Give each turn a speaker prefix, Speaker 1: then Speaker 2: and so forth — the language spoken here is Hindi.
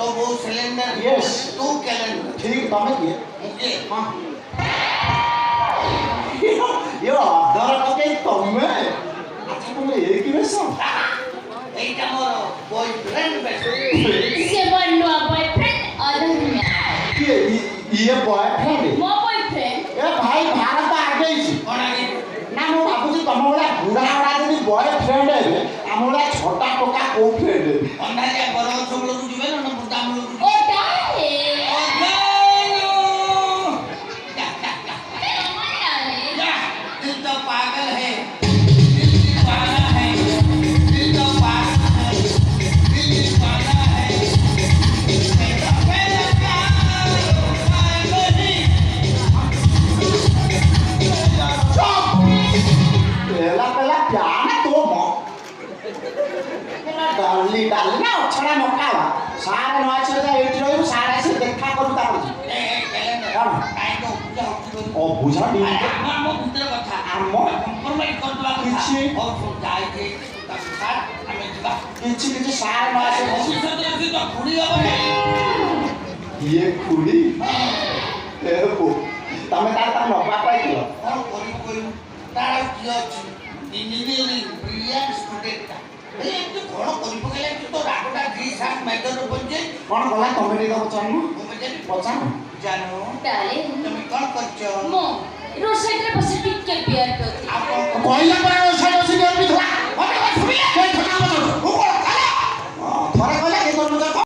Speaker 1: तो वो सिलेंडर
Speaker 2: यस
Speaker 1: तू कैलेंडर
Speaker 2: ठीक तमे किए
Speaker 1: मुझे
Speaker 2: हां यो अदर के तमे अच्छा तुम एक ही बेस
Speaker 1: এইটা মোর বয়ফ্রেন্ড বেশি
Speaker 3: से बन्नु बॉयफ्रेंड अधर्म
Speaker 2: ये ये बॉयफ्रेंड
Speaker 3: मो बॉयफ्रेंड
Speaker 2: ए भाई भारत आगे छी
Speaker 1: কোন আগে
Speaker 2: ना मो बाबूजी तुम वाला बुढ़ा वाला यदि बॉयफ्रेंड है हम वाला छोटा टोका को फ्रेंड है
Speaker 1: অন্ধারিয়া বড় ছবলো বুঝবে না না বুটা আমলো
Speaker 3: ओ डाले
Speaker 1: दिल तो पागल है दिल दीवाना है दिल तो पागल है दिल दीवाना है मेरा पहला प्यार पागल ही
Speaker 2: पहला पहला प्यार ना तो मो पहला डाली डाली ना छड़ा मकावा सारे नॉइस रे एट रही सारे से देखा करू ता
Speaker 1: ए कैलेंडर काई तो पूजा होती
Speaker 2: ओ बुझा दी
Speaker 1: আমার মো ভিতরে কথা
Speaker 2: ଆମ
Speaker 1: কম্প্রোমাইজ করবা কথা
Speaker 2: କିଛି
Speaker 1: ও সব যাই যে তার সাথ আমি ଯିବା
Speaker 2: କିଛି କିଛି ସାର ନॉइस
Speaker 1: ভবিষ্যতে যদি তো ঘুরি হবে
Speaker 2: ये खुड़ी ए बो तमे तार तार नपा पाइथिल
Speaker 1: কোন করি কই তার কি আছে ইঞ্জিনিয়ারিং ব্রিলিয়ান্ট স্টুডেন্টটা এই একটু কোন করি পকেলে তো রাগটা জি সাত মেজর পঞ্জে
Speaker 2: कोन गला तमे रे पचानु
Speaker 1: তুমি
Speaker 2: पचानु
Speaker 1: জানো
Speaker 3: डाले
Speaker 1: তুমি কোন করছো
Speaker 3: मो रोड साइड रे बस टिक के बियर करती
Speaker 1: আপন
Speaker 2: कहला